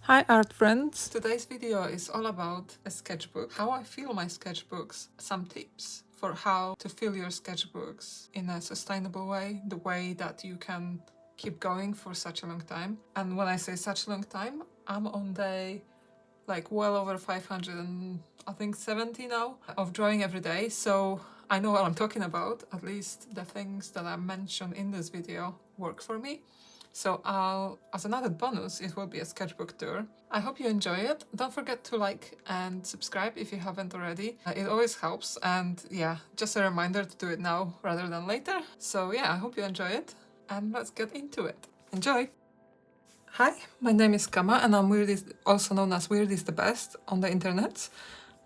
Hi art friends! Today's video is all about a sketchbook, how I fill my sketchbooks, some tips for how to fill your sketchbooks in a sustainable way, the way that you can keep going for such a long time. And when I say such a long time, I'm on day like well over 500 and I think 70 now of drawing every day, so I know what I'm talking about. At least the things that I mentioned in this video work for me. So as an added bonus, it will be a sketchbook tour. I hope you enjoy it. Don't forget to like and subscribe if you haven't already. It always helps, and yeah, just a reminder to do it now rather than later. So yeah, I hope you enjoy it, and let's get into it. Enjoy! Hi, my name is Kama, and I'm also known as Weird is the Best on the internet.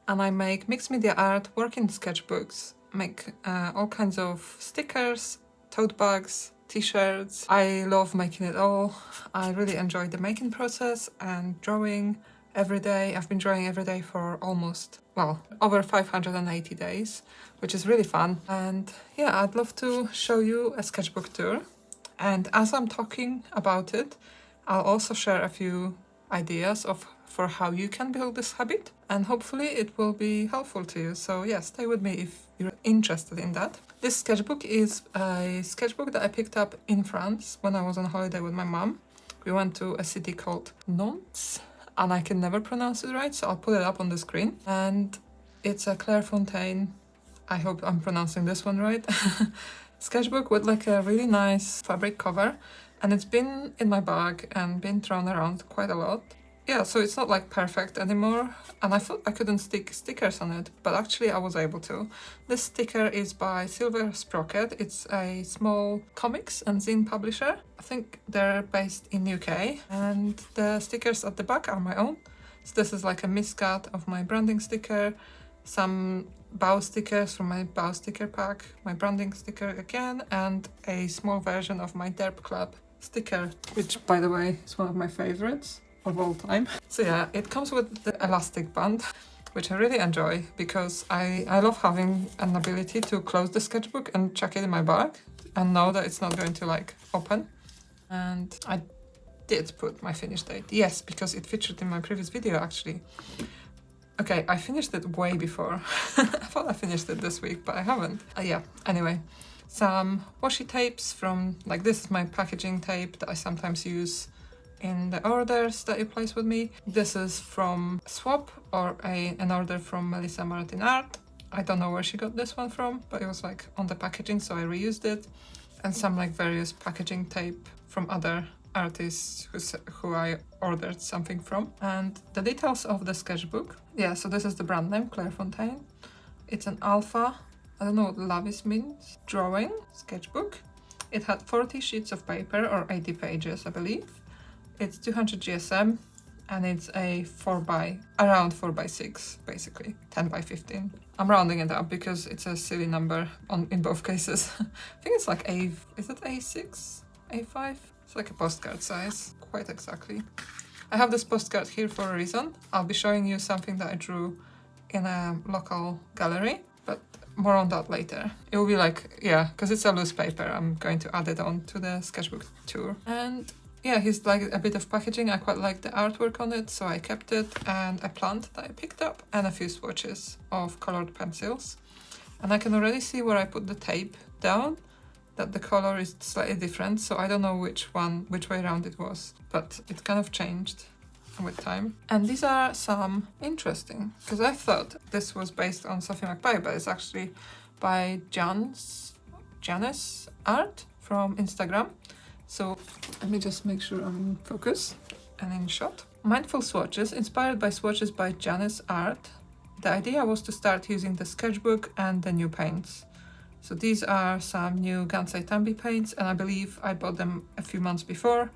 And I make mixed media art, work in sketchbooks, make all kinds of stickers, tote bags, t-shirts. I love making it all. I really enjoy the making process and drawing every day. I've been drawing every day for almost, well, over 580 days, which is really fun. And yeah, I'd love to show you a sketchbook tour. And as I'm talking about it, I'll also share a few ideas for how you can build this habit, and hopefully it will be helpful to you. So yeah, stay with me if you're interested in that. This sketchbook is a sketchbook that I picked up in France when I was on holiday with my mom. We went to a city called Nantes, and I can never pronounce it right, so I'll put it up on the screen. And it's a Clairefontaine, I hope I'm pronouncing this one right, sketchbook with like a really nice fabric cover, and it's been in my bag and been thrown around quite a lot. Yeah, so it's not like perfect anymore, and I thought I couldn't stick stickers on it, but actually I was able to. This sticker is by Silver Sprocket. It's a small comics and zine publisher. I think they're based in UK, and the stickers at the back are my own. So this is like a miscut of my branding sticker, some bow stickers from my bow sticker pack, my branding sticker again, and a small version of my Derp Club sticker, which by the way is one of my favorites of all time. So yeah, it comes with the elastic band, which I really enjoy because I love having an ability to close the sketchbook and chuck it in my bag and know that it's not going to like open. And I did put my finish date, yes, because it featured in my previous video actually. Okay, I finished it way before. I thought I finished it this week, but I haven't. Yeah, anyway, some washi tapes from, like, this is my packaging tape that I sometimes use in the orders that you place with me. This is from Swap, or an order from Melissa Martin Art. I don't know where she got this one from, but it was like on the packaging, so I reused it. And some like various packaging tape from other artists who I ordered something from. And the details of the sketchbook. Yeah, so this is the brand name, Clairefontaine. It's an alpha, I don't know what Lavis means, drawing sketchbook. It had 40 sheets of paper, or 80 pages, I believe. It's 200 GSM, and it's a around 4x6, basically, 10x15. I'm rounding it up because it's a silly number in both cases. I think it's like is it A6, A5? It's like a postcard size, quite exactly. I have this postcard here for a reason. I'll be showing you something that I drew in a local gallery, but more on that later. It will be like, yeah, because it's a loose paper, I'm going to add it on to the sketchbook tour. And yeah, he's like a bit of packaging. I quite like the artwork on it, so I kept it, and a plant that I picked up, and a few swatches of colored pencils. And I can already see where I put the tape down, that the color is slightly different, so I don't know which way around it was, but it kind of changed with time. And these are some interesting, because I thought this was based on Sophie mcpike, but it's actually by Janice Art from Instagram. So let me just make sure I'm in focus and in shot. Mindful swatches, inspired by swatches by Janice Art. The idea was to start using the sketchbook and the new paints. So these are some new Gansai Tambi paints, and I believe I bought them a few months before,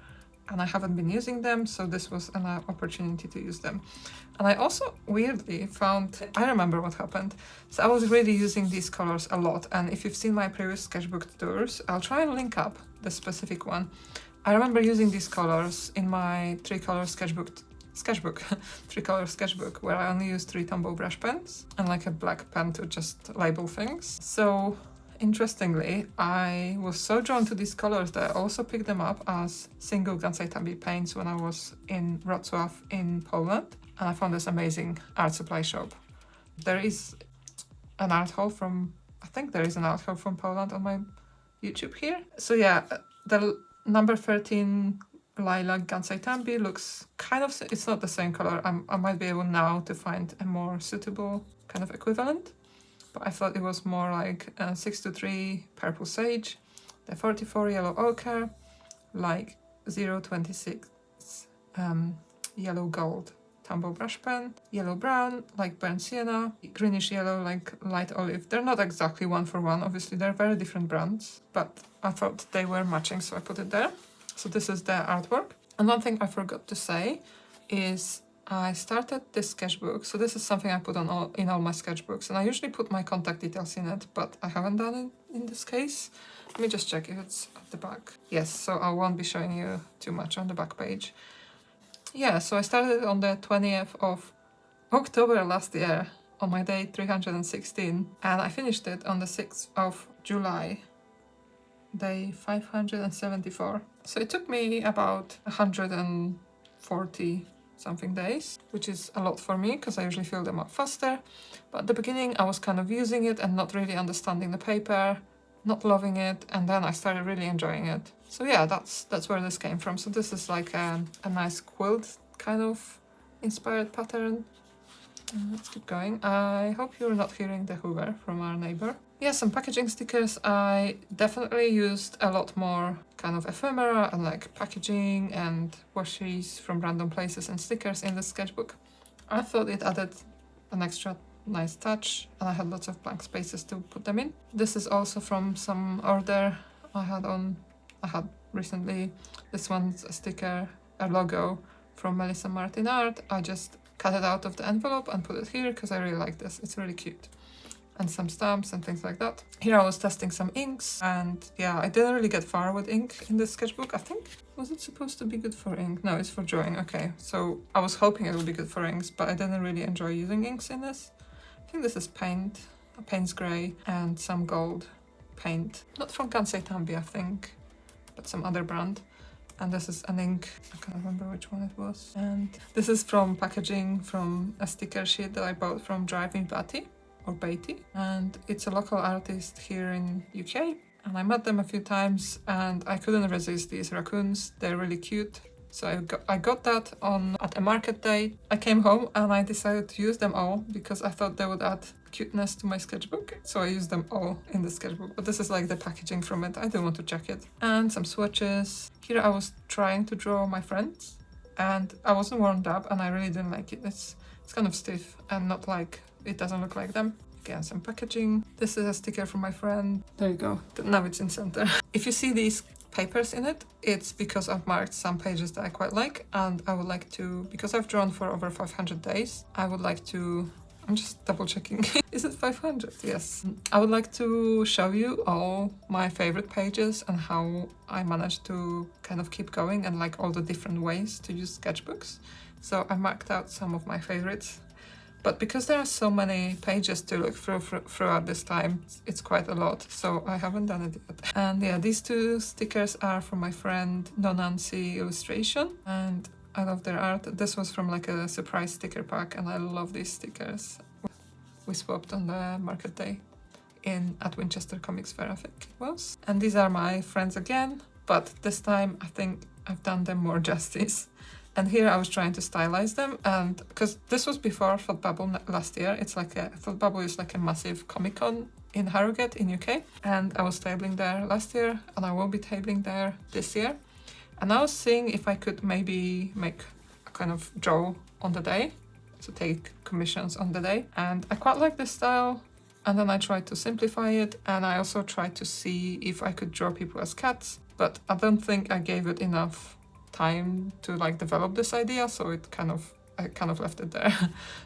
and I haven't been using them, so this was an opportunity to use them. And I also weirdly found, I remember what happened. So I was really using these colors a lot, and if you've seen my previous sketchbook tours, I'll try and link up the specific one. I remember using these colors in my 3-color sketchbook, 3-color sketchbook, where I only used 3 Tombow brush pens and like a black pen to just label things. So interestingly, I was so drawn to these colors that I also picked them up as single Gansai Tambi paints when I was in Wrocław in Poland, and I found this amazing art supply shop. There is an art haul from, I think there is an art haul from Poland on my YouTube here. So yeah, the number 13 lilac Gansai Tambi looks kind of, it's not the same color. I might be able now to find a more suitable kind of equivalent, but I thought it was more like 623 purple sage, the 44 yellow ochre, like 026 yellow gold Tambo brush pen, yellow brown like burnt sienna, greenish yellow like light olive. They're not exactly one for one, obviously they're very different brands, but I thought they were matching, so I put it there. So this is the artwork. And one thing I forgot to say is I started this sketchbook. So this is something I put on in all my sketchbooks, and I usually put my contact details in it, but I haven't done it in this case. Let me just check if it's at the back. Yes, so I won't be showing you too much on the back page. Yeah, so I started on the 20th of October last year on my day 316, and I finished it on the 6th of July, day 574. So it took me about 140 something days, which is a lot for me because I usually fill them up faster. But at the beginning I was kind of using it and not really understanding the paper, not loving it, and then I started really enjoying it. So yeah, that's where this came from. So this is like a nice quilt kind of inspired pattern. Let's keep going. I hope you're not hearing the Hoover from our neighbor. Yeah, some packaging stickers. I definitely used a lot more kind of ephemera and like packaging and washies from random places and stickers in the sketchbook. I thought it added an extra nice touch, and I had lots of blank spaces to put them in. This is also from some order I had recently. This one's a sticker, a logo from Melissa Martin Art. I just cut it out of the envelope and put it here because I really like this. It's really cute. And some stamps and things like that. Here I was testing some inks, and yeah, I didn't really get far with ink in this sketchbook, I think. Was it supposed to be good for ink? No, it's for drawing. Okay, so I was hoping it would be good for inks, but I didn't really enjoy using inks in this. I think this is paint, a Payne's Grey, and some gold paint. Not from Gansai Tambi, I think, but some other brand. And this is an ink, I can't remember which one it was. And this is from packaging from a sticker sheet that I bought from Driving Batty, or Beatty. And it's a local artist here in UK. And I met them a few times and I couldn't resist these raccoons. They're really cute. So I got that at a market day. I came home and I decided to use them all because I thought they would add cuteness to my sketchbook. So I used them all in the sketchbook. But this is like the packaging from it. I didn't want to check it. And some swatches. Here I was trying to draw my friends and I wasn't warmed up and I really didn't like it. It's kind of stiff and not like, it doesn't look like them. Again, some packaging. This is a sticker from my friend. There you go. Now it's in center. If you see these papers in it, it's because I've marked some pages that I quite like, and I would like to, because I've drawn for over 500 days, I would like to, I'm just double checking. Is it 500? Yes. I would like to show you all my favorite pages and how I managed to kind of keep going and like all the different ways to use sketchbooks. So I marked out some of my favorites. But because there are so many pages to look through throughout this time, it's quite a lot, so I haven't done it yet. And yeah, these two stickers are from my friend No Nancy Illustration, and I love their art. This was from like a surprise sticker pack, and I love these stickers. We swapped on the market day at Winchester Comics Fair, I think it was. And these are my friends again, but this time I think I've done them more justice. And here I was trying to stylize them, and because this was before Thought Bubble last year, it's like Thought Bubble is like a massive Comic-Con in Harrogate in UK, and I was tabling there last year, and I will be tabling there this year. And I was seeing if I could maybe make a kind of draw on the day, so take commissions on the day, and I quite like this style. And then I tried to simplify it, and I also tried to see if I could draw people as cats, but I don't think I gave it enough time to like develop this idea, so I kind of left it there.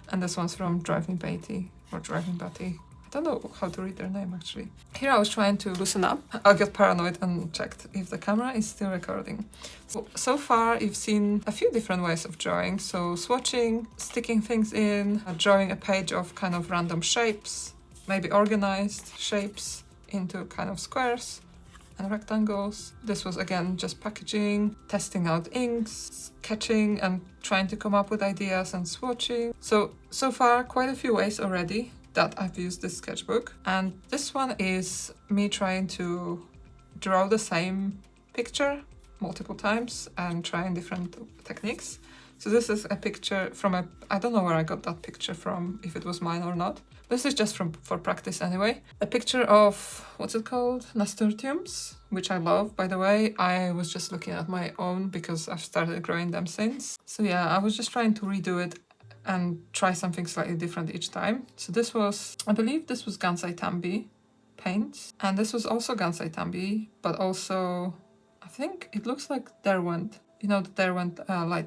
And this one's from Driving Batty, or Driving Batty. I don't know how to read their name actually. Here I was trying to loosen up. I got paranoid and checked if the camera is still recording. So far you've seen a few different ways of drawing. So swatching, sticking things in, drawing a page of kind of random shapes, maybe organized shapes into kind of squares and rectangles. This was again just packaging, testing out inks, sketching and trying to come up with ideas and swatching. So far quite a few ways already that I've used this sketchbook, and this one is me trying to draw the same picture multiple times and trying different techniques. So this is a picture from I don't know where I got that picture from, if it was mine or not. This is just for practice anyway. A picture of, what's it called? Nasturtiums, which I love, by the way. I was just looking at my own because I've started growing them since. So yeah, I was just trying to redo it and try something slightly different each time. So this was, I believe this was Gansai Tambi paints. And this was also Gansai Tambi, but also, I think it looks like Derwent. You know, the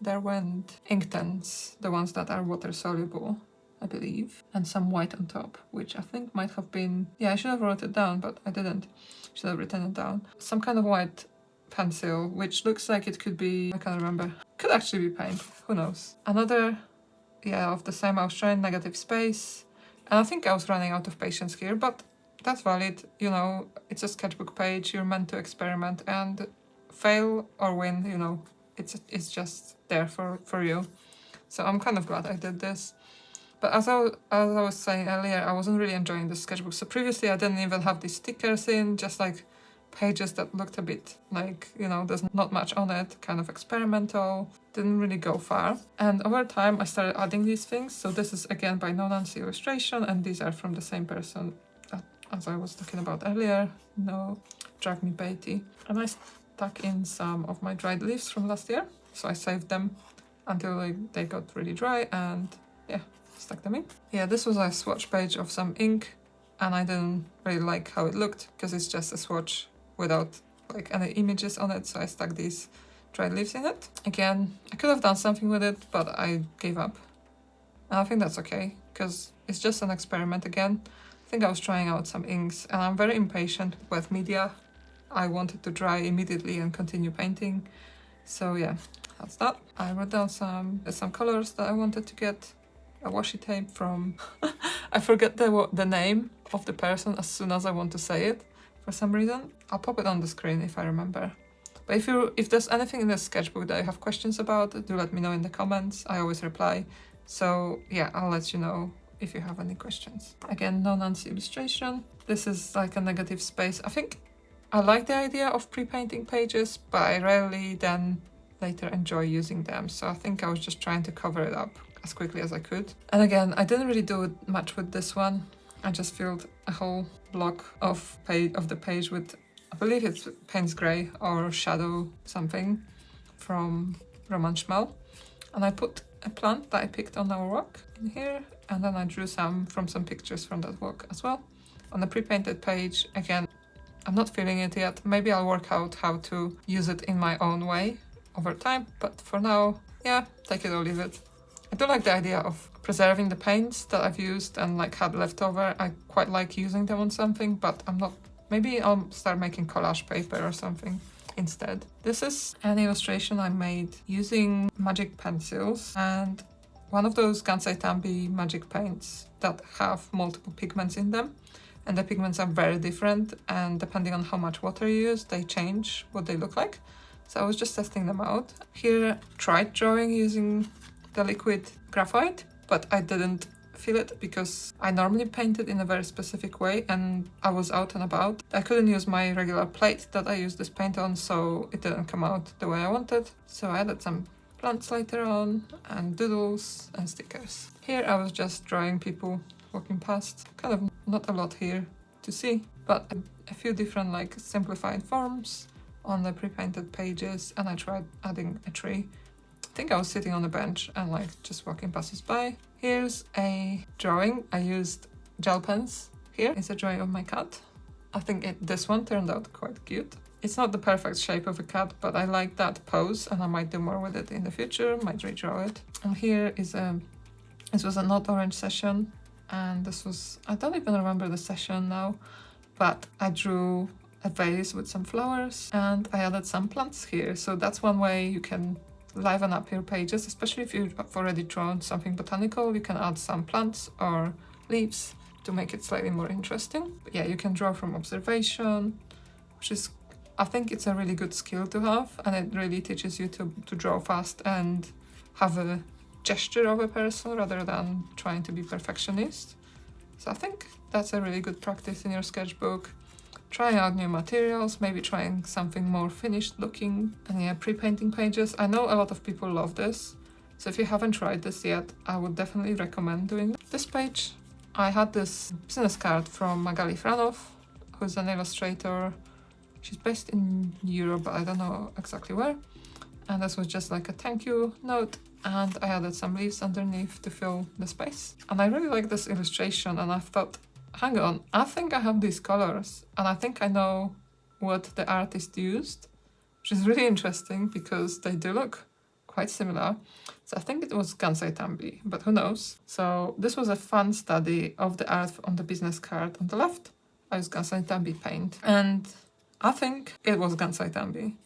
Derwent ink tents, the ones that are water soluble, I believe, and some white on top, which I think might have been, yeah, I should have wrote it down, but I didn't. Should have written it down. Some kind of white pencil, which looks like it could be, I can't remember, could actually be paint, who knows. Another, yeah, of the same, I was trying negative space, and I think I was running out of patience here, but that's valid, you know, it's a sketchbook page, you're meant to experiment, and fail or win, you know, it's just there for you. So I'm kind of glad I did this. But as I was saying earlier, I wasn't really enjoying the sketchbook. So previously I didn't even have these stickers in, just like pages that looked a bit like, you know, there's not much on it, kind of experimental, didn't really go far. And over time I started adding these things. So this is again by No Nancy Illustration, and these are from the same person as I was talking about earlier, No Drag Me Beatty. And I stuck in some of my dried leaves from last year. So I saved them until they got really dry, and yeah, stuck them in. Yeah, this was a swatch page of some ink, and I didn't really like how it looked because it's just a swatch without like any images on it, so I stuck these dried leaves in it. Again, I could have done something with it, but I gave up. And I think that's okay, because it's just an experiment again. I think I was trying out some inks, and I'm very impatient with media. I wanted to dry immediately and continue painting. So yeah, that's that. I wrote down some colors that I wanted to get. A washi tape from I forget the name of the person as soon as I want to say it for some reason. I'll pop it on the screen if I remember. But if there's anything in the sketchbook that you have questions about, do let me know in the comments. I always reply. So yeah, I'll let you know if you have any questions. Again, No Nancy Illustration. This is like a negative space. I think I like the idea of pre-painting pages, but I rarely then later enjoy using them. So I think I was just trying to cover it up as quickly as I could. And again, I didn't really do much with this one. I just filled a whole block of the page with, I believe it's Payne's Grey or Shadow something from Roman Schmal. And I put a plant that I picked on our walk in here, and then I drew some pictures from that walk as well. On the pre-painted page, again, I'm not feeling it yet. Maybe I'll work out how to use it in my own way over time, but for now, yeah, take it or leave it. I do like the idea of preserving the paints that I've used and like had left over. I quite like using them on something, but I'm not, maybe I'll start making collage paper or something instead. This is an illustration I made using magic pencils and one of those Gansai Tambi magic paints that have multiple pigments in them. And the pigments are very different, and depending on how much water you use, they change what they look like. So I was just testing them out. Here, tried drawing using the liquid graphite, but I didn't feel it because I normally paint it in a very specific way and I was out and about. I couldn't use my regular plate that I use this paint on, so it didn't come out the way I wanted. So I added some plants later on and doodles and stickers. Here I was just drawing people walking past. Kind of not a lot here to see, but a few different like simplified forms on the pre-painted pages, and I tried adding a tree. I think I was sitting on a bench and like just walking passers-by. Here's a drawing. I used gel pens. Here is a drawing of my cat. I think this one turned out quite cute. It's not the perfect shape of a cat, but I like that pose and I might do more with it in the future, might redraw it. And here is this was a not orange session, and this was, I don't even remember the session now, but I drew a vase with some flowers and I added some plants here. So that's one way you can liven up your pages, especially if you've already drawn something botanical. You can add some plants or leaves to make it slightly more interesting. But yeah, you can draw from observation, which is, I think it's a really good skill to have, and it really teaches you to draw fast and have a gesture of a person rather than trying to be perfectionist. So I think that's a really good practice in your sketchbook. Trying out new materials, maybe trying something more finished looking, and yeah, pre-painting pages. I know a lot of people love this, so if you haven't tried this yet, I would definitely recommend doing it. This page, I had this business card from Magali Franov, who's an illustrator. She's based in Europe, but I don't know exactly where. And this was just like a thank you note, and I added some leaves underneath to fill the space. And I really like this illustration, and I thought, hang on, I think I have these colors, and I think I know what the artist used, which is really interesting because they do look quite similar. So I think it was Gansai Tambi, but who knows? So this was a fun study of the art on the business card on the left. I used Gansai Tambi paint, and I think it was Gansai Tambi.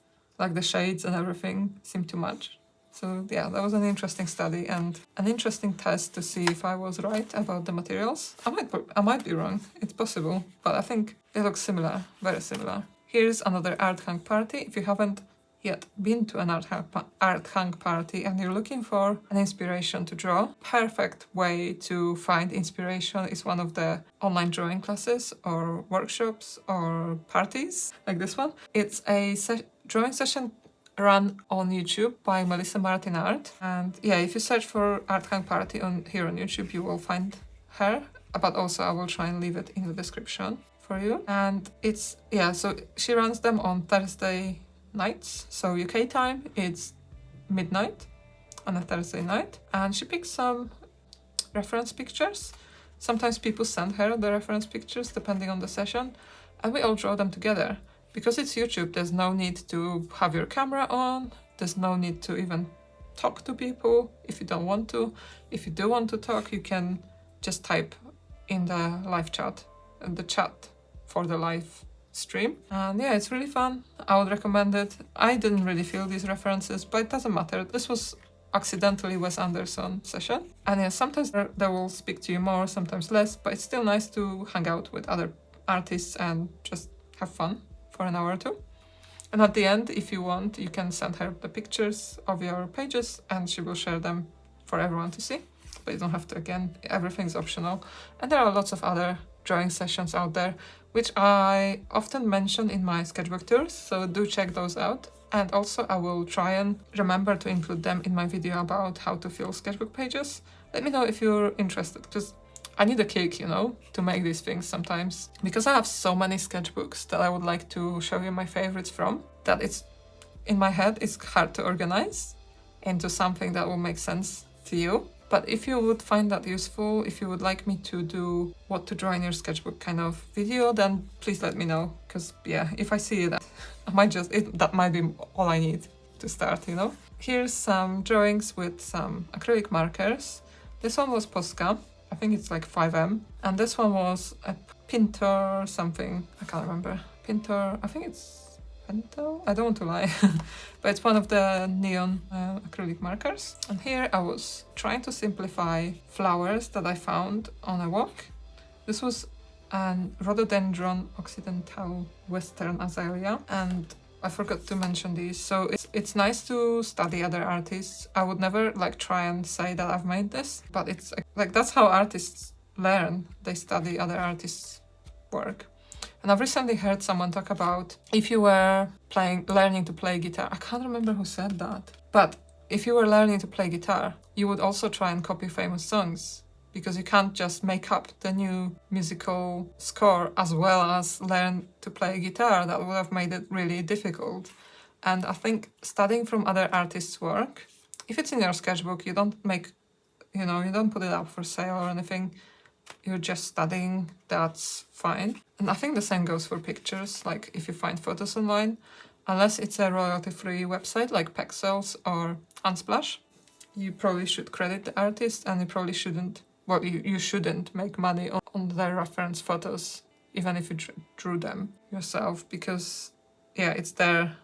Like the shades and everything seemed to match. So yeah, that was an interesting study and an interesting test to see if I was right about the materials. I might be wrong, it's possible, but I think it looks similar, very similar. Here's another art hang party. If you haven't yet been to an art hang party and you're looking for an inspiration to draw, perfect way to find inspiration is one of the online drawing classes or workshops or parties like this one. It's a drawing session run on YouTube by Melissa Martin Art, and yeah, if you search for Art Hang Party here on YouTube, you will find her, but also I will try and leave it in the description for you. And it's, yeah, so she runs them on Thursday nights, so UK time it's midnight on a Thursday night, and she picks some reference pictures. Sometimes people send her the reference pictures depending on the session, and we all draw them together. Because it's YouTube, there's no need to have your camera on, there's no need to even talk to people if you don't want to. If you do want to talk, you can just type in the live chat, the chat for the live stream. And yeah, it's really fun. I would recommend it. I didn't really feel these references, but it doesn't matter. This was accidentally Wes Anderson session. And yeah, sometimes they will speak to you more, sometimes less, but it's still nice to hang out with other artists and just have fun for an hour or two. And at the end, if you want, you can send her the pictures of your pages and she will share them for everyone to see. But you don't have to, again, everything's optional. And there are lots of other drawing sessions out there, which I often mention in my sketchbook tours, so do check those out. And also I will try and remember to include them in my video about how to fill sketchbook pages. Let me know if you're interested, because I need a kick, you know, to make these things sometimes. Because I have so many sketchbooks that I would like to show you my favorites from, that it's, in my head, it's hard to organize into something that will make sense to you. But if you would find that useful, if you would like me to do what to draw in your sketchbook kind of video, then please let me know. Because yeah, if I see that, I might just, that might be all I need to start, you know. Here's some drawings with some acrylic markers. This one was Posca. I think it's like 5M. And this one was a Pintor something. I can't remember. Pintor, I think it's Pinto? I don't want to lie. But it's one of the neon acrylic markers. And here I was trying to simplify flowers that I found on a walk. This was an Rhododendron Occidental Western Azalea. And I forgot to mention these. So it's nice to study other artists. I would never like try and say that I've made this, but it's like that's how artists learn. They study other artists' work. And I've recently heard someone talk about if you were learning to play guitar. I can't remember who said that. But if you were learning to play guitar, you would also try and copy famous songs, because you can't just make up the new musical score as well as learn to play guitar. That would have made it really difficult. And I think studying from other artists' work, if it's in your sketchbook, you don't make, you don't put it up for sale or anything. You're just studying, that's fine. And I think the same goes for pictures, like if you find photos online, unless it's a royalty-free website like Pexels or Unsplash, you probably should credit the artist, and you probably shouldn't, well, you shouldn't make money on their reference photos, even if you drew them yourself, because yeah, it's their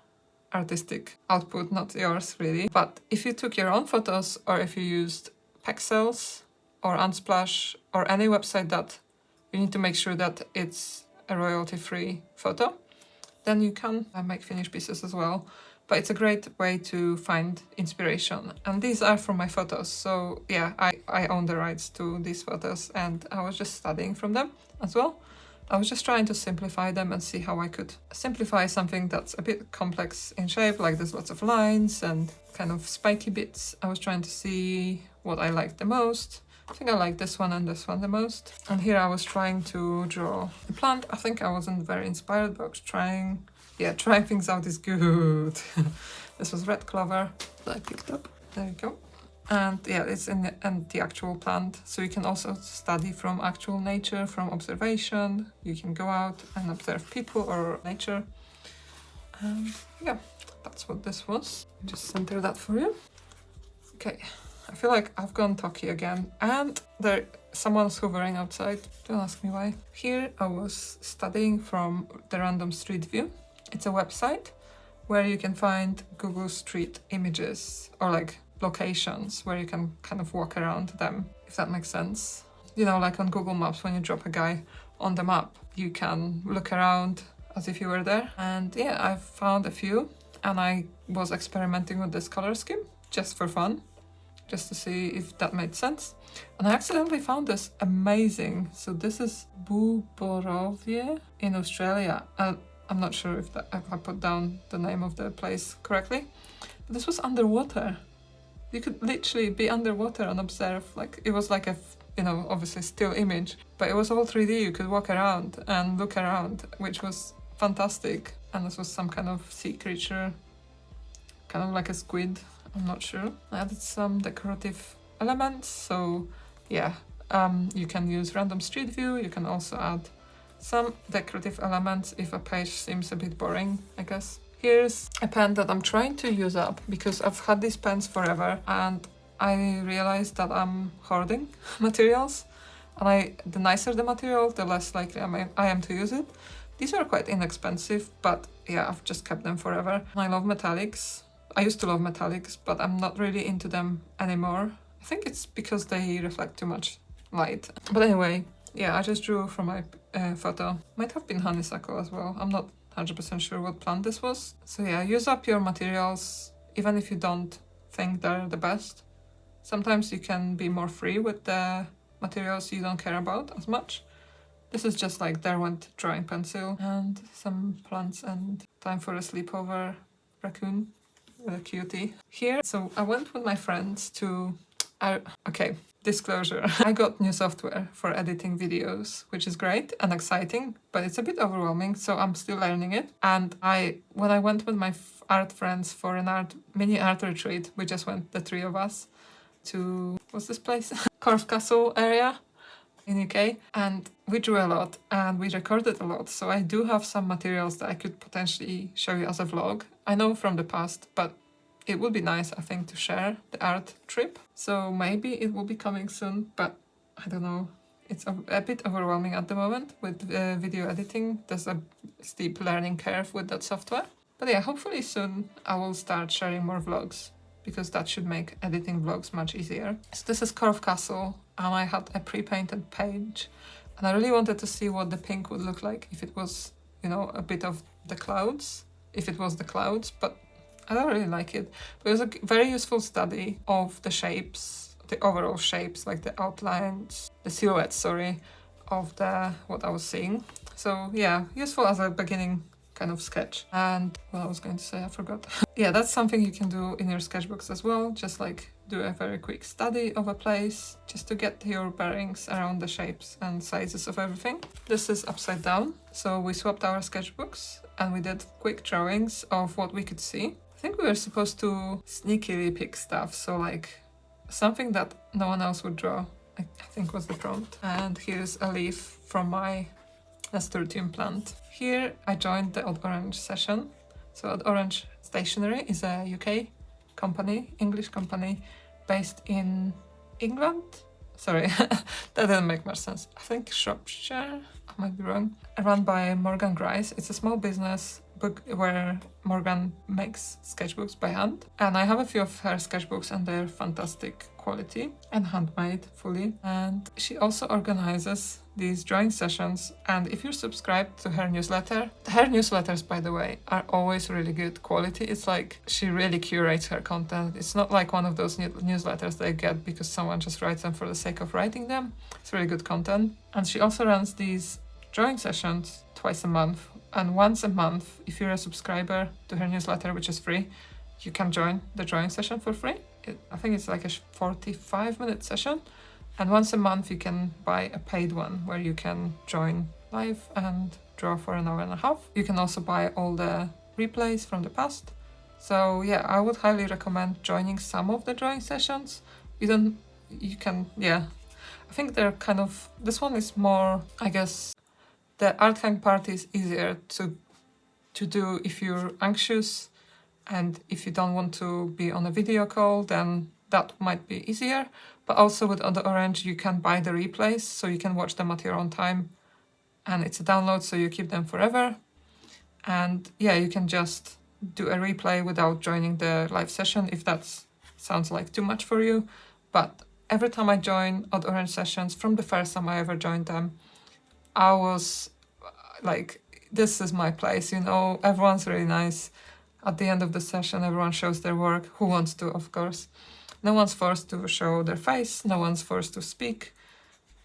artistic output, not yours really. But if you took your own photos, or if you used Pexels or Unsplash or any website that you need to make sure that it's a royalty-free photo. Then you can make finished pieces as well. But it's a great way to find inspiration. And these are from my photos. So yeah, I own the rights to these photos and I was just studying from them as well. I was just trying to simplify them and see how I could simplify something that's a bit complex in shape, like there's lots of lines and kind of spiky bits. I was trying to see what I liked the most. I think I like this one and this one the most. And here I was trying to draw a plant. I think I wasn't very inspired, but I was trying. Yeah, trying things out is good. This was red clover that I picked up. There you go. And yeah, it's in the actual plant. So you can also study from actual nature, from observation. You can go out and observe people or nature. And yeah, that's what this was. Just center that for you. Okay. I feel like I've gone talky again, and someone's hovering outside. Don't ask me why. Here I was studying from the Random Street View. It's a website where you can find Google Street images or like locations where you can kind of walk around them, if that makes sense. You know, like on Google Maps, when you drop a guy on the map, you can look around as if you were there. And yeah, I found a few, and I was experimenting with this color scheme just for fun, just to see if that made sense. And I accidentally found this amazing. So this is Buborovie in Australia. I'm not sure if I put down the name of the place correctly. But this was underwater. You could literally be underwater and observe. Like, it was like a, you know, obviously still image, but it was all 3D. You could walk around and look around, which was fantastic. And this was some kind of sea creature, kind of like a squid. I'm not sure. I added some decorative elements, so yeah, you can use Random Street View. You can also add some decorative elements if a page seems a bit boring, I guess. Here's a pen that I'm trying to use up because I've had these pens forever and I realized that I'm hoarding materials, and the nicer the material, the less likely I am to use it. These are quite inexpensive, but yeah, I've just kept them forever. I love metallics. I used to love metallics, but I'm not really into them anymore. I think it's because they reflect too much light. But anyway, yeah, I just drew from my photo. Might have been honeysuckle as well. I'm not 100% sure what plant this was. So yeah, use up your materials, even if you don't think they're the best. Sometimes you can be more free with the materials you don't care about as much. This is just like there went drawing pencil and some plants and time for a sleepover raccoon. A cutie here. So I went with my friends to okay, disclosure. I got new software for editing videos, which is great and exciting, but it's a bit overwhelming, so I'm still learning it. And when I went with my art friends for an mini art retreat, we just went, the three of us, to what's this place? Corfe Castle area in UK, and we drew a lot and we recorded a lot, so I do have some materials that I could potentially show you as a vlog. I know from the past, but it would be nice, I think, to share the art trip. So maybe it will be coming soon, but I don't know. It's a bit overwhelming at the moment with video editing. There's a steep learning curve with that software. But yeah, hopefully soon I will start sharing more vlogs, because that should make editing vlogs much easier. So this is Corfe Castle, and I had a pre-painted page, and I really wanted to see what the pink would look like if it was, you know, a bit of the clouds, if it was the clouds, but I don't really like it. But it was a very useful study of the shapes, the overall shapes, like the outlines, the silhouettes, sorry, of what I was seeing. So yeah, useful as a beginning kind of sketch. And what I was going to say, I forgot. Yeah, that's something you can do in your sketchbooks as well. Just like do a very quick study of a place, just to get your bearings around the shapes and sizes of everything. This is upside down. So we swapped our sketchbooks and we did quick drawings of what we could see. I think we were supposed to sneakily pick stuff. So like something that no one else would draw, I think was the prompt. And here's a leaf from my nasturtium plant. Here I joined the Odd Orange session. So Odd Orange Stationery is a UK company, English company, based in England. Sorry, that didn't make much sense. I think Shropshire, I might be wrong. Run by Morgan Grice. It's a small business book where Morgan makes sketchbooks by hand, and I have a few of her sketchbooks and they're fantastic quality and handmade fully. And she also organizes these drawing sessions, and if you're subscribed to her newsletters, by the way, are always really good quality. It's like she really curates her content. It's not like one of those newsletters they get because someone just writes them for the sake of writing them. It's really good content. And she also runs these drawing sessions twice a month, and once a month, if you're a subscriber to her newsletter, which is free, you can join the drawing session for free. I think it's like a 45-minute session, and once a month you can buy a paid one where you can join live and draw for an hour and a half. You can also buy all the replays from the past. So yeah, I would highly recommend joining some of the drawing sessions. I think they're kind of, this one is more, I guess, the art hang party is easier to do if you're anxious, and if you don't want to be on a video call, then that might be easier. But also with Other Orange, you can buy the replays, so you can watch them at your own time, and it's a download, so you keep them forever. And yeah, you can just do a replay without joining the live session if that sounds like too much for you. But every time I join Odd Orange sessions, from the first time I ever joined them, I was like, this is my place, everyone's really nice. At the end of the session, everyone shows their work, who wants to, of course. No one's forced to show their face, no one's forced to speak.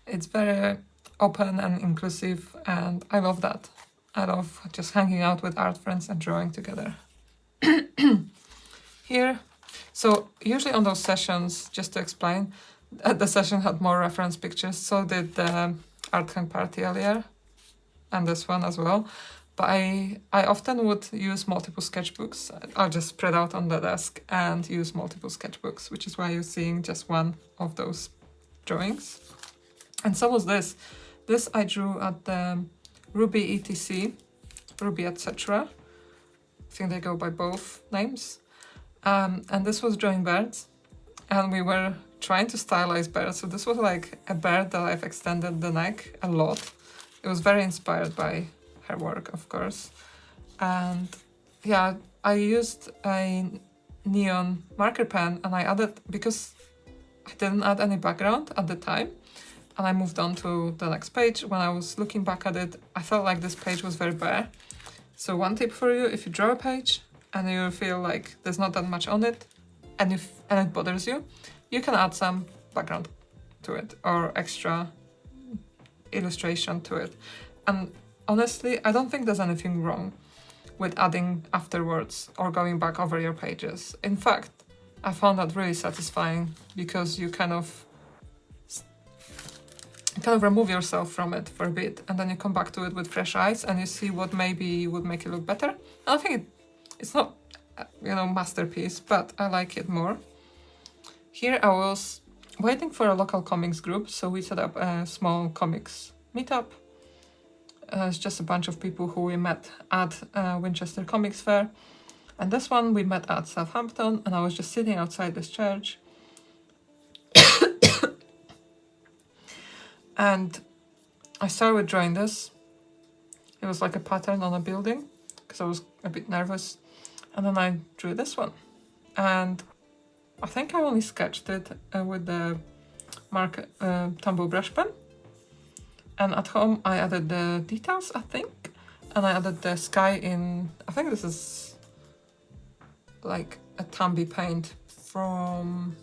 It's very open and inclusive, and I love that. I love just hanging out with art friends and drawing together. Here, so usually on those sessions, just to explain, the session had more reference pictures, so did the art hang party earlier, and this one as well. But I often would use multiple sketchbooks. I'll just spread out on the desk and use multiple sketchbooks, which is why you're seeing just one of those drawings. And so was this. This I drew at the Ruby ETC, Ruby etc. I think they go by both names. And this was drawing birds. And we were trying to stylize birds. So this was like a bird that I've extended the neck a lot. It was very inspired by her work, of course. And yeah, I used a neon marker pen, and I added, because I didn't add any background at the time, and I moved on to the next page. When I was looking back at it, I felt like this page was very bare. So one tip for you, if you draw a page and you feel like there's not that much on it, and it bothers you, you can add some background to it or extra illustration to it. And honestly, I don't think there's anything wrong with adding afterwards or going back over your pages. In fact, I found that really satisfying, because you kind of remove yourself from it for a bit, and then you come back to it with fresh eyes and you see what maybe would make it look better. And I think it's not, masterpiece, but I like it more. Here I was waiting for a local comics group, so we set up a small comics meetup. It's just a bunch of people who we met at Winchester Comics Fair. And this one we met at Southampton, and I was just sitting outside this church. And I started with drawing this. It was like a pattern on a building, because I was a bit nervous. And then I drew this one. And I think I only sketched it with the Tombow brush pen. And at home I added the details, I think. And I added the sky in, I think this is like a Tambi paint from,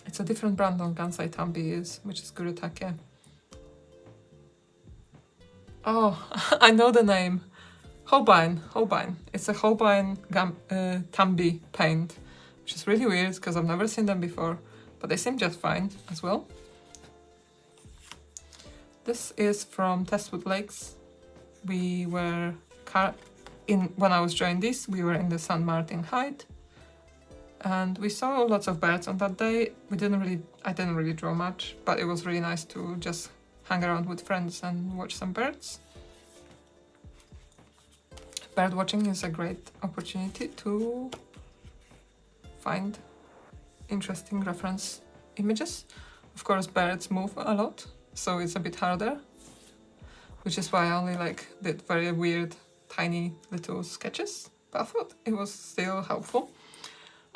it's a different brand on Gansai Tambi is, which is Gurutake. Oh, I know the name. Holbein. It's a Holbein Tambi paint, which is really weird because I've never seen them before, but they seem just fine as well. This is from Testwood Lakes. We were when I was drawing this, we were in the St. Martin Height, and we saw lots of birds on that day. I didn't really draw much, but it was really nice to just hang around with friends and watch some birds. Bird watching is a great opportunity to find interesting reference images. Of course, birds move a lot, so it's a bit harder. which is why I only like did very weird, tiny little sketches. But I thought it was still helpful.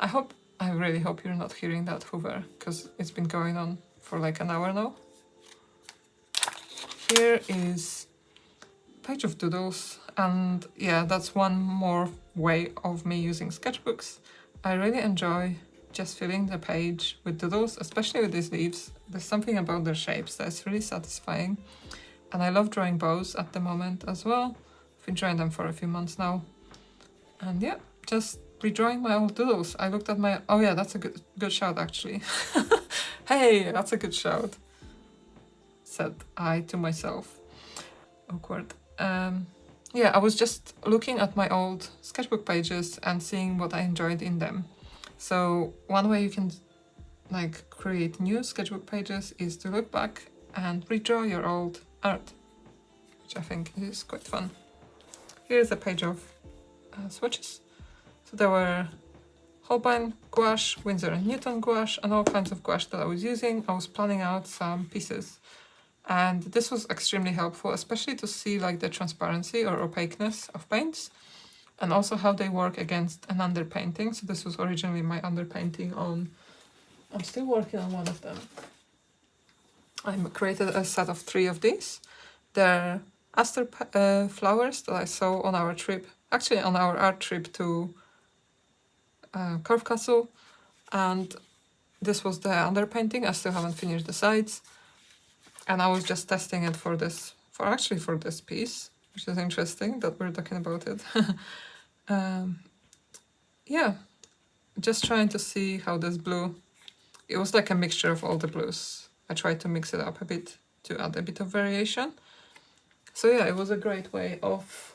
I really hope you're not hearing that Hoover, because it's been going on for like an hour now. Here is a page of doodles, and yeah, that's one more way of me using sketchbooks. I really enjoy just filling the page with doodles, especially with these leaves. There's something about their shapes that's really satisfying. And I love drawing bows at the moment as well. I've been drawing them for a few months now. And yeah, just redrawing my old doodles. I looked at my... Oh yeah, that's a good shout actually. Hey, that's a good shout, said I to myself. Awkward. Yeah, I was just looking at my old sketchbook pages and seeing what I enjoyed in them. So one way you can like create new sketchbook pages is to look back and redraw your old art, which I think is quite fun. Here's a page of swatches. So there were Holbein gouache, Winsor & Newton gouache, and all kinds of gouache that I was using. I was planning out some pieces. And this was extremely helpful, especially to see like the transparency or opaqueness of paints, and also how they work against an underpainting. So this was originally my underpainting on... I'm still working on one of them. I created a set of 3 of these. They're aster flowers that I saw on our trip, actually on our art trip to Corfe Castle, and this was the underpainting. I still haven't finished the sides, and I was just testing it for this piece, which is interesting that we're talking about it. Yeah, just trying to see how this blue, it was like a mixture of all the blues. I tried to mix it up a bit to add a bit of variation. So yeah, it was a great way of,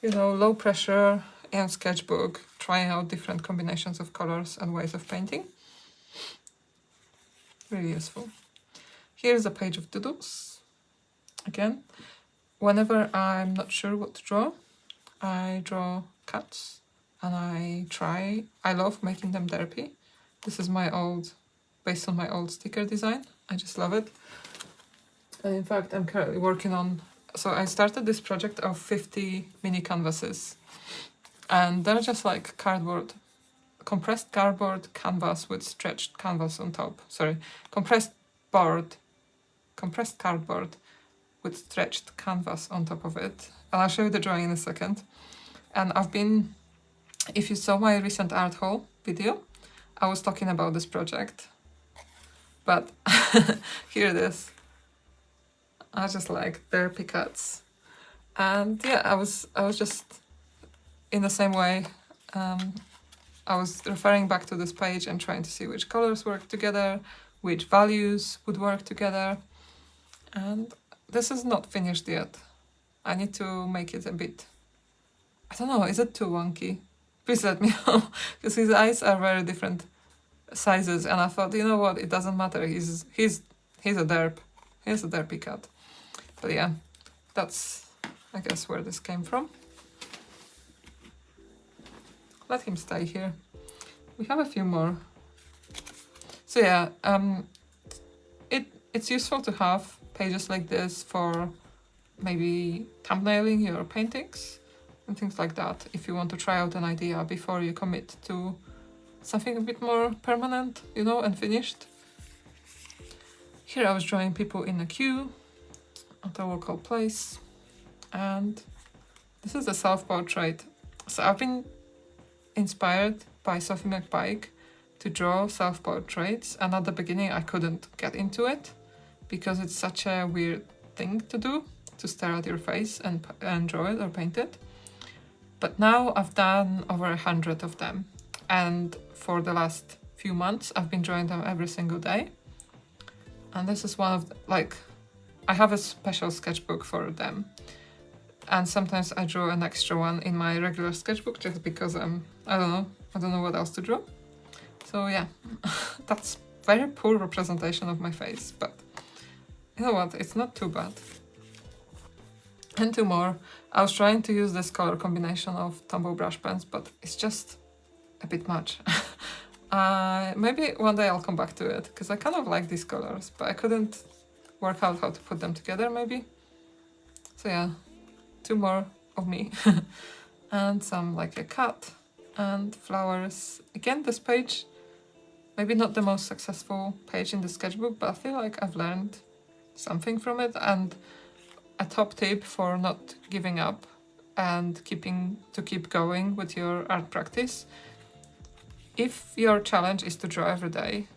you know, low pressure and sketchbook, trying out different combinations of colors and ways of painting. Really useful. Here's a page of doodles. Again, whenever I'm not sure what to draw, I draw cats, and I love making them derpy. This is based on my old sticker design. I just love it. And in fact, I'm currently working on, so I started this project of 50 mini canvases, and they're just like cardboard, compressed cardboard canvas with stretched canvas on top. Sorry, compressed cardboard with stretched canvas on top of it. And I'll show you the drawing in a second. And if you saw my recent art haul video, I was talking about this project, but here it is. I just like derpy cats. And yeah, I was just in the same way. I was referring back to this page and trying to see which colors work together, which values would work together. And this is not finished yet. I need to make it a bit, I don't know, is it too wonky? Please let me know, because his eyes are very different sizes, and I thought, you know what, it doesn't matter, he's a derp. He's a derpy cat. But yeah, that's, I guess, where this came from. Let him stay here. We have a few more. So yeah, it's useful to have pages like this for maybe thumbnailing your paintings and things like that, if you want to try out an idea before you commit to something a bit more permanent, you know, and finished. Here I was drawing people in a queue at a local place, and this is a self-portrait. So I've been inspired by Sophie mcpike to draw self-portraits, and at the beginning I couldn't get into it because it's such a weird thing to do, to stare at your face and draw it or paint it. But now I've done over 100 of them, and for the last few months I've been drawing them every single day. And this is one of I have a special sketchbook for them, and sometimes I draw an extra one in my regular sketchbook just because I don't know what else to draw. So yeah, that's very poor representation of my face, but you know what, it's not too bad. And 2 more. I was trying to use this color combination of Tombow brush pens, but it's just a bit much. Maybe one day I'll come back to it, because I kind of like these colors, but I couldn't work out how to put them together maybe. So yeah, 2 more of me. And some like a cat and flowers. Again, this page, maybe not the most successful page in the sketchbook, but I feel like I've learned something from it. And a top tip for not giving up and keep going with your art practice. If your challenge is to draw every day,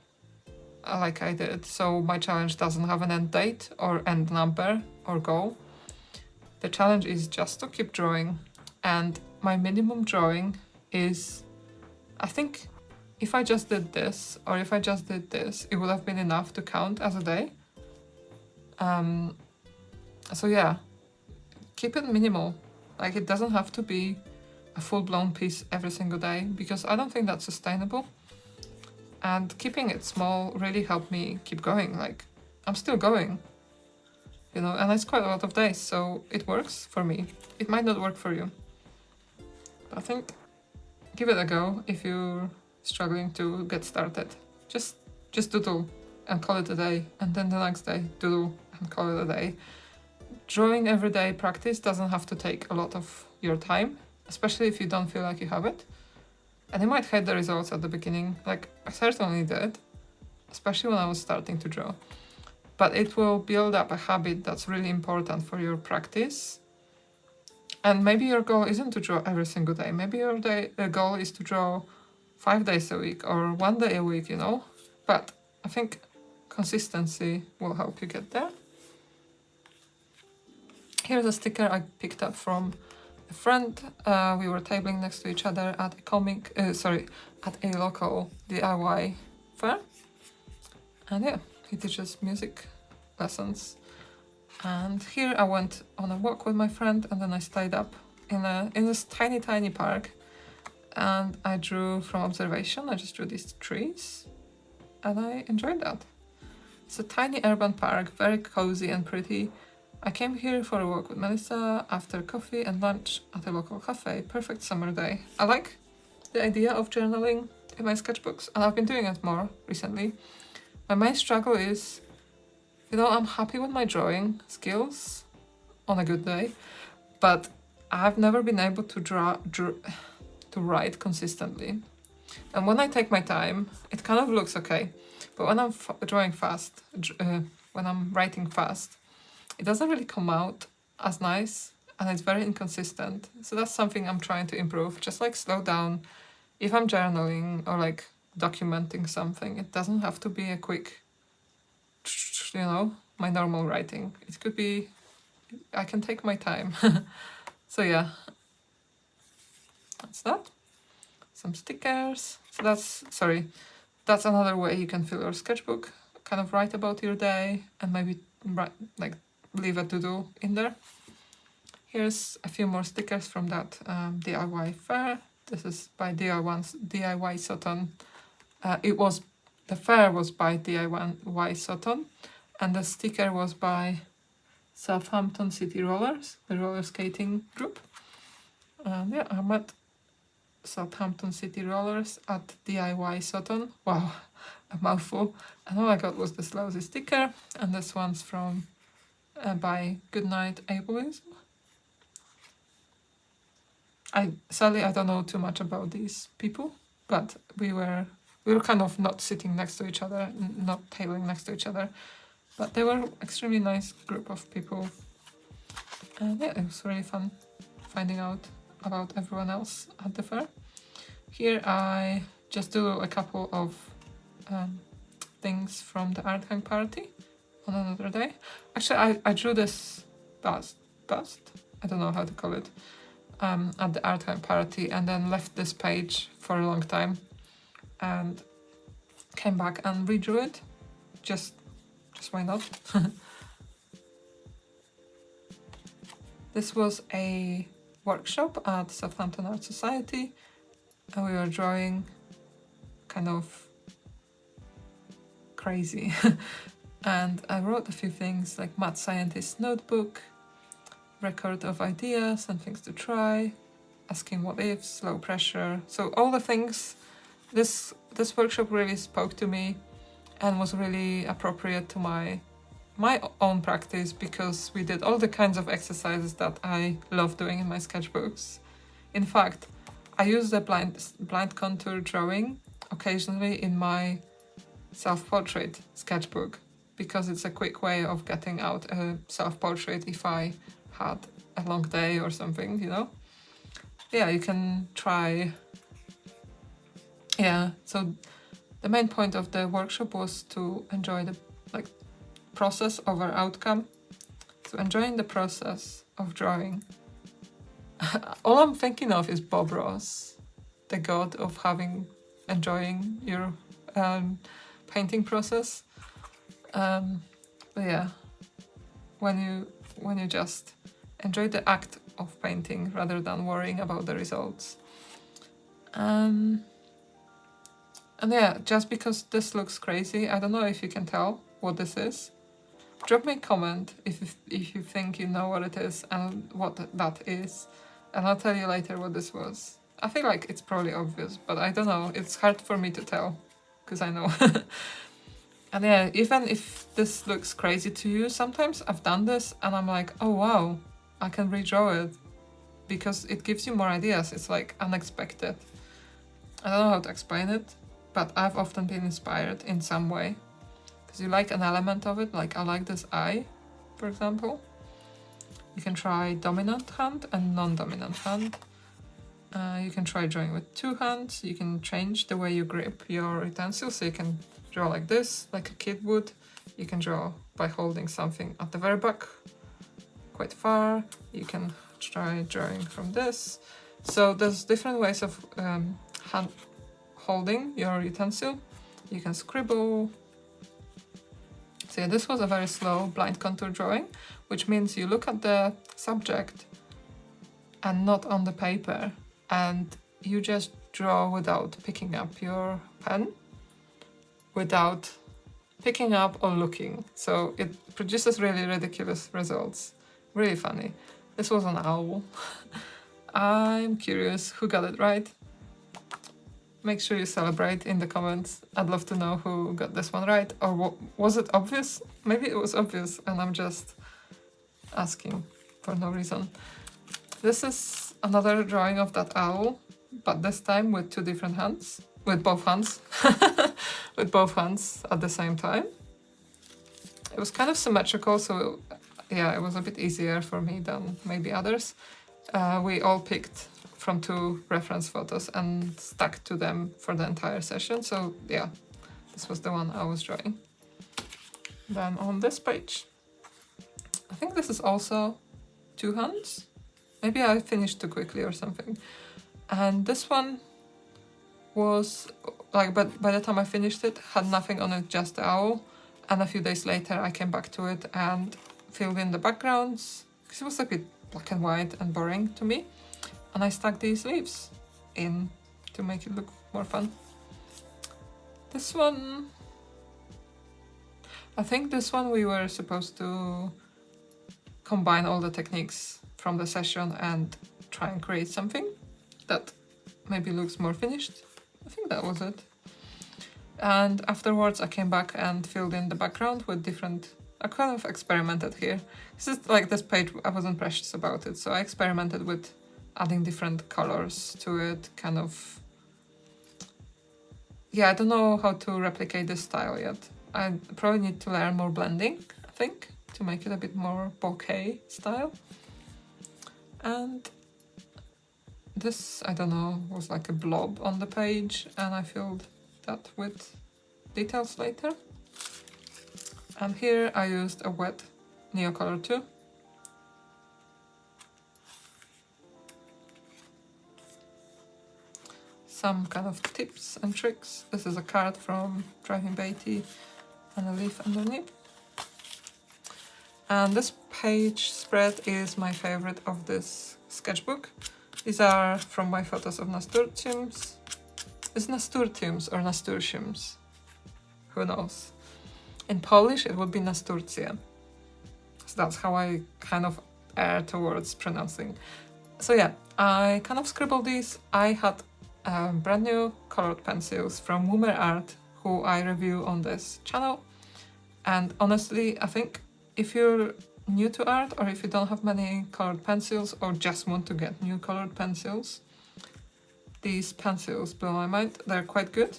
like I did, so my challenge doesn't have an end date or end number or goal, the challenge is just to keep drawing. And my minimum drawing is, I think if I just did this or if I just did this, it would have been enough to count as a day. So yeah, keep it minimal. Like, it doesn't have to be a full-blown piece every single day, because I don't think that's sustainable. And keeping it small really helped me keep going. Like, I'm still going, you know, and it's quite a lot of days, so it works for me. It might not work for you. But I think give it a go if you're struggling to get started. Just doodle and call it a day, and then the next day doodle and call it a day. Drawing everyday practice doesn't have to take a lot of your time, especially if you don't feel like you have it. And you might hate the results at the beginning, like I certainly did, especially when I was starting to draw. But it will build up a habit that's really important for your practice. And maybe your goal isn't to draw every single day. Maybe your goal is to draw 5 days a week or 1 day a week, you know? But I think consistency will help you get there. Here's a sticker I picked up from a friend. We were tabling next to each other at at a local DIY fair. And yeah, he teaches music lessons. And here I went on a walk with my friend, and then I stayed up in this tiny park, and I drew from observation. I just drew these trees, and I enjoyed that. It's a tiny urban park, very cozy and pretty. I came here for a walk with Melissa after coffee and lunch at a local cafe. Perfect summer day. I like the idea of journaling in my sketchbooks, and I've been doing it more recently. My main struggle is, you know, I'm happy with my drawing skills on a good day, but I've never been able to write consistently. And when I take my time, it kind of looks okay. But when I'm drawing fast, when I'm writing fast, it doesn't really come out as nice, and it's very inconsistent. So that's something I'm trying to improve. Just like slow down. If I'm journaling or like documenting something, it doesn't have to be a quick, you know, my normal writing. It could be, I can take my time. So yeah, that's that. Some stickers. So that's another way you can fill your sketchbook. Kind of write about your day and maybe leave a doodle in there. Here's a few more stickers from that DIY fair. This is by DIY Sutton. The fair was by DIY Sutton, and the sticker was by Southampton City Rollers, the roller skating group. And yeah, I met Southampton City Rollers at DIY Sutton. Wow, a mouthful. And all I got was this lousy sticker, and this one's from by Goodnight Ableism. Sadly I don't know too much about these people, but we were kind of not sitting next to each other, not tabling next to each other, but they were extremely nice group of people. And yeah, it was really fun finding out about everyone else at the fair. Here I just do a couple of things from the art hang party on another day. Actually, I drew this bust, I don't know how to call it, at the art hang party, and then left this page for a long time and came back and redrew it. Just why not? This was a workshop at Southampton Art Society, and we were drawing kind of crazy. And I wrote a few things like mad scientist notebook, record of ideas and things to try, asking what ifs, low pressure. So all the things, this workshop really spoke to me and was really appropriate to my my own practice because we did all the kinds of exercises that I love doing in my sketchbooks. In fact, I use the blind contour drawing occasionally in my self-portrait sketchbook because it's a quick way of getting out a self-portrait if I had a long day or something, you know? Yeah, you can try. Yeah, so the main point of the workshop was to enjoy the process over outcome. So enjoying the process of drawing. All I'm thinking of is Bob Ross, the god of enjoying your painting process. But yeah, when you just enjoy the act of painting rather than worrying about the results. And yeah, just because this looks crazy, I don't know if you can tell what this is. Drop me a comment if you think you know what it is and what that is, and I'll tell you later what this was. I feel like it's probably obvious, but I don't know. It's hard for me to tell, because I know. And yeah, even if this looks crazy to you, sometimes I've done this and I'm like, oh wow, I can redraw it, because it gives you more ideas. It's like unexpected. I don't know how to explain it, but I've often been inspired in some way. Because you like an element of it, like I like this eye, for example. You can try dominant hand and non-dominant hand. You can try drawing with two hands. You can change the way you grip your utensil, so you can draw like this, like a kid would. You can draw by holding something at the very back, quite far. You can try drawing from this. So there's different ways of hand holding your utensil. You can scribble. So yeah, this was a very slow blind contour drawing, which means you look at the subject and not on the paper, and you just draw without picking up your pen, without picking up or looking. So it produces really ridiculous results. Really funny. This was an owl. I'm curious who got it right. Make sure you celebrate in the comments. I'd love to know who got this one right. Or was it obvious? Maybe it was obvious and I'm just asking for no reason. This is another drawing of that owl, but this time with two different hands. With both hands. With both hands at the same time. It was kind of symmetrical, so yeah, it was a bit easier for me than maybe others. We all picked from two reference photos and stuck to them for the entire session. So yeah, this was the one I was drawing. Then on this page, I think this is also two hands. Maybe I finished too quickly or something. And this one was like, but by the time I finished it, had nothing on it, just the owl. And a few days later, I came back to it and filled in the backgrounds, because it was a bit black and white and boring to me. And I stuck these leaves in to make it look more fun. This one, I think this one we were supposed to combine all the techniques from the session and try and create something that maybe looks more finished. I think that was it. And afterwards I came back and filled in the background with different, I kind of experimented here. This is like this page, I wasn't precious about it, so I experimented with adding different colors to it, kind of. Yeah, I don't know how to replicate this style yet. I probably need to learn more blending, I think, to make it a bit more bokeh style. And this, I don't know, was like a blob on the page, and I filled that with details later. And here I used a wet Neocolor 2. Some kind of tips and tricks. This is a card from Driving Beatty and a leaf underneath. And this page spread is my favorite of this sketchbook. These are from my photos of nasturtiums. Is nasturtiums or nasturtiums? Who knows? In Polish it would be nasturcie. So that's how I kind of err towards pronouncing. So yeah, I kind of scribbled these. I had brand new colored pencils from Woomer Art, who I review on this channel. And honestly, I think if you're new to art, or if you don't have many colored pencils, or just want to get new colored pencils, these pencils blow my mind. They're quite good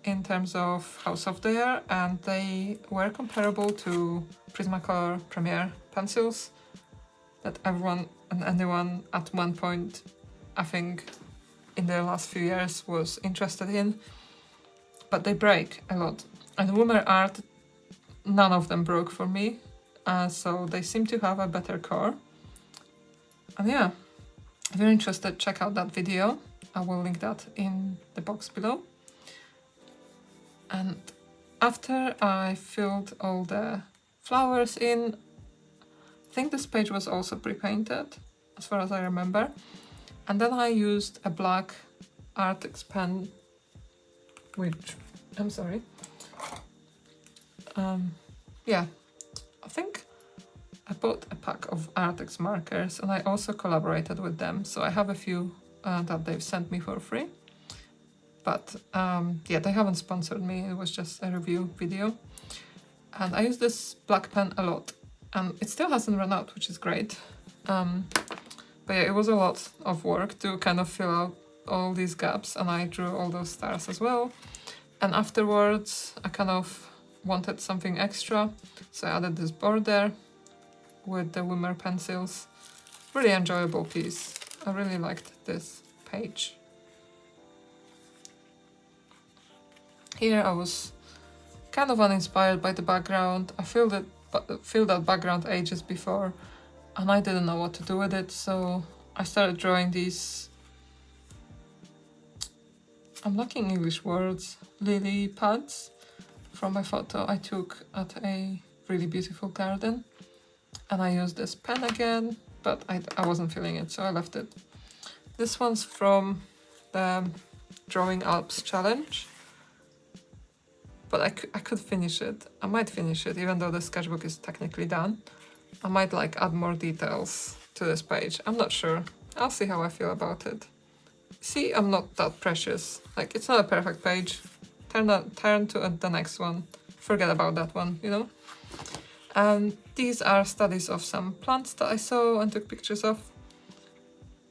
in terms of how soft they are, and they were comparable to Prismacolor Premier pencils that everyone and anyone at one point, I think, in the last few years was interested in. But they break a lot. And Woomer Art, none of them broke for me, so they seem to have a better core. And yeah, if you're interested, check out that video. I will link that in the box below. And after I filled all the flowers in, I think this page was also pre-painted, as far as I remember. And then I used a black Artex pen, which, I'm sorry. Yeah, I think I bought a pack of Artex markers, and I also collaborated with them. So I have a few that they've sent me for free. But yeah, they haven't sponsored me, it was just a review video. And I use this black pen a lot, and it still hasn't run out, which is great. But yeah, it was a lot of work to kind of fill out all these gaps, and I drew all those stars as well. And afterwards, I kind of wanted something extra, so I added this border with the Woomer pencils. Really enjoyable piece. I really liked this page. Here I was kind of uninspired by the background. I filled that background ages before, and I didn't know what to do with it, so I started drawing these, I'm lacking English words, lily pads from a photo I took at a really beautiful garden. And I used this pen again, but I wasn't feeling it, so I left it. This one's from the Drawing Alps challenge. But I could finish it. I might finish it, even though the sketchbook is technically done. I might like add more details to this page. I'm not sure. I'll see how I feel about it. See, I'm not that precious. Like, it's not a perfect page. Turn to the next one. Forget about that one, you know? And these are studies of some plants that I saw and took pictures of.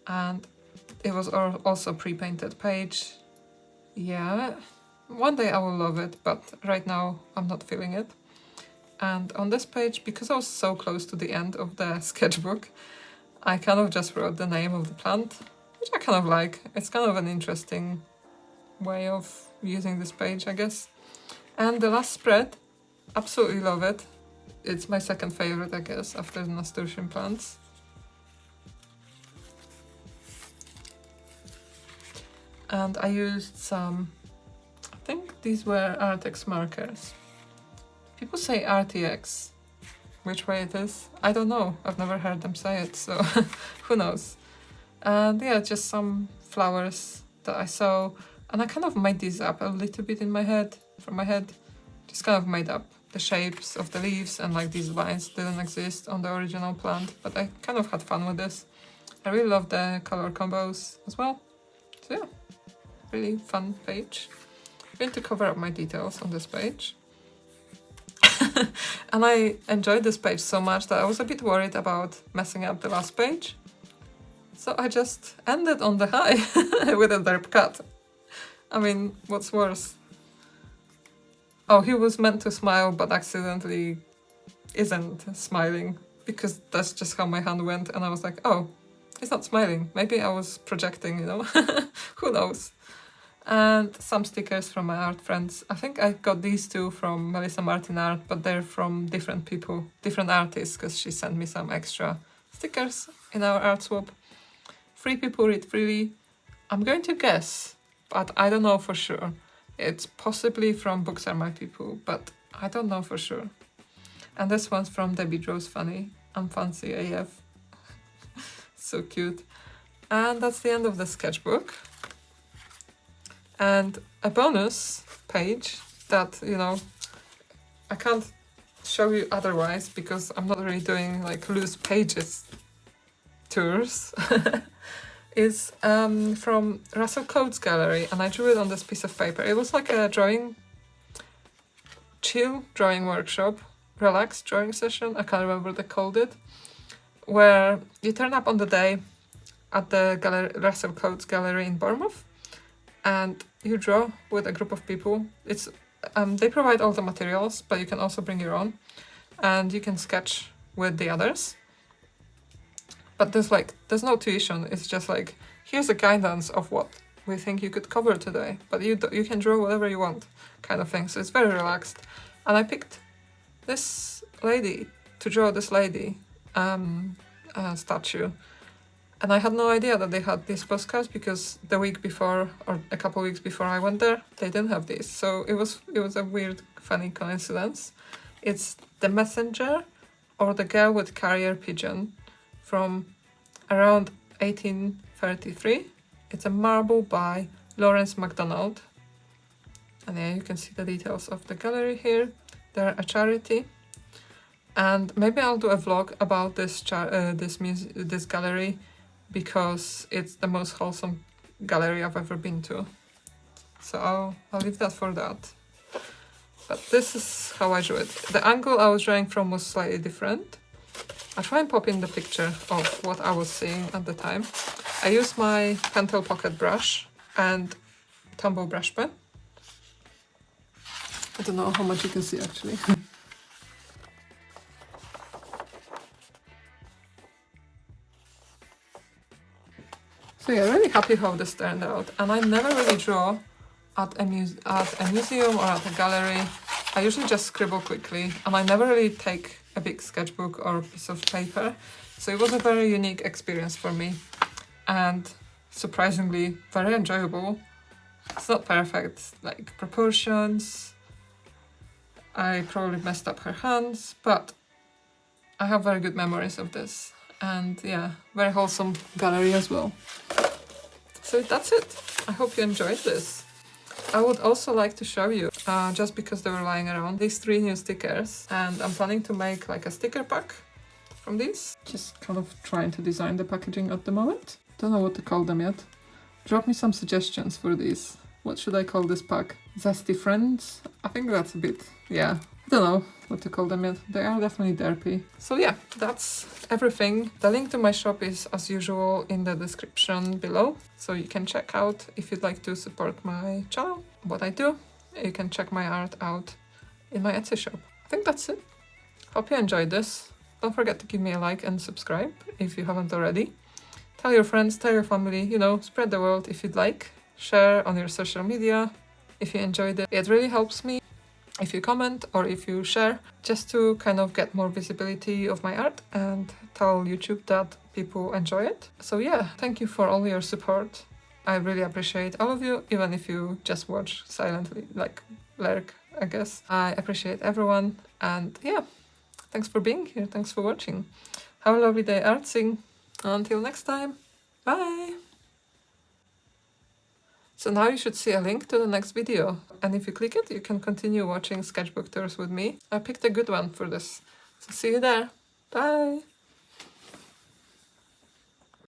And it was also pre-painted page. Yeah. One day I will love it, but right now I'm not feeling it. And on this page, because I was so close to the end of the sketchbook, I kind of just wrote the name of the plant, which I kind of like. It's kind of an interesting way of using this page, I guess. And the last spread, absolutely love it. It's my second favorite, I guess, after the nasturtium plants. And I used some, I think these were Artex markers. People say RTX. Which way it is? I don't know. I've never heard them say it, so who knows. And yeah, just some flowers that I saw. And I kind of made these up a little bit in my head, from my head. Just kind of made up the shapes of the leaves, and like these lines didn't exist on the original plant, but I kind of had fun with this. I really love the color combos as well. So yeah, really fun page. I'm going to cover up my details on this page. And I enjoyed this page so much that I was a bit worried about messing up the last page. So I just ended on the high with a derp cut. I mean, what's worse? Oh, he was meant to smile but accidentally isn't smiling, because that's just how my hand went, and I was like, oh, he's not smiling. Maybe I was projecting, you know? Who knows? And some stickers from my art friends. I think I got these two from Melissa Martin Art, but they're from different people, different artists, because she sent me some extra stickers in our art swap. Free people read freely. I'm going to guess, but I don't know for sure. It's possibly from Books Are My People, but I don't know for sure. And this one's from Debbie Draws Funny. I'm fancy AF. So cute. And that's the end of the sketchbook. And a bonus page that, you know, I can't show you otherwise because I'm not really doing like loose pages tours, is from Russell Coates Gallery, and I drew it on this piece of paper. It was like a chill drawing workshop, relaxed drawing session, I can't remember what they called it, where you turn up on the day at the Russell Coates Gallery in Bournemouth and you draw with a group of people. It's they provide all the materials, but you can also bring your own and you can sketch with the others. But there's no tuition, it's just like, here's a guidance of what we think you could cover today, but you can draw whatever you want, kind of thing. So it's very relaxed. And I picked this lady to draw this lady statue, and I had no idea that they had these postcards because the week before or a couple of weeks before I went there, they didn't have these. So it was a weird, funny coincidence. It's The Messenger or The Girl with Carrier Pigeon from around 1833. It's a marble by Lawrence MacDonald. And yeah, you can see the details of the gallery here. They're a charity. And maybe I'll do a vlog about this gallery because it's the most wholesome gallery I've ever been to. So I'll leave that for that. But this is how I drew it. The angle I was drawing from was slightly different. I'll try and pop in the picture of what I was seeing at the time. I used my Pentel Pocket brush and Tombow brush pen. I don't know how much you can see actually. So yeah, really happy how this turned out. And I never really draw at a museum or at a gallery. I usually just scribble quickly and I never really take a big sketchbook or a piece of paper. So it was a very unique experience for me and surprisingly very enjoyable. It's not perfect, like proportions. I probably messed up her hands, but I have very good memories of this. And yeah, very wholesome gallery as well. So that's it. I hope you enjoyed this. I would also like to show you, just because they were lying around, these 3 new stickers. And I'm planning to make like a sticker pack from these. Just kind of trying to design the packaging at the moment. Don't know what to call them yet. Drop me some suggestions for these. What should I call this pack? Zesty Friends? I think that's a bit, yeah. I don't know what to call them yet. They are definitely derpy. So yeah, that's everything. The link to my shop is as usual in the description below. So you can check out if you'd like to support my channel, what I do. You can check my art out in my Etsy shop. I think that's it. Hope you enjoyed this. Don't forget to give me a like and subscribe if you haven't already. Tell your friends, tell your family, you know, spread the word if you'd like. Share on your social media if you enjoyed it. It really helps me if you comment or if you share, just to kind of get more visibility of my art and tell YouTube that people enjoy it. So yeah, thank you for all your support. I really appreciate all of you, even if you just watch silently, like lurk, I guess. I appreciate everyone, and yeah, thanks for being here, thanks for watching. Have a lovely day, artsing. Until next time, bye! So now you should see a link to the next video, and if you click it, you can continue watching sketchbook tours with me. I picked a good one for this, so see you there. Bye!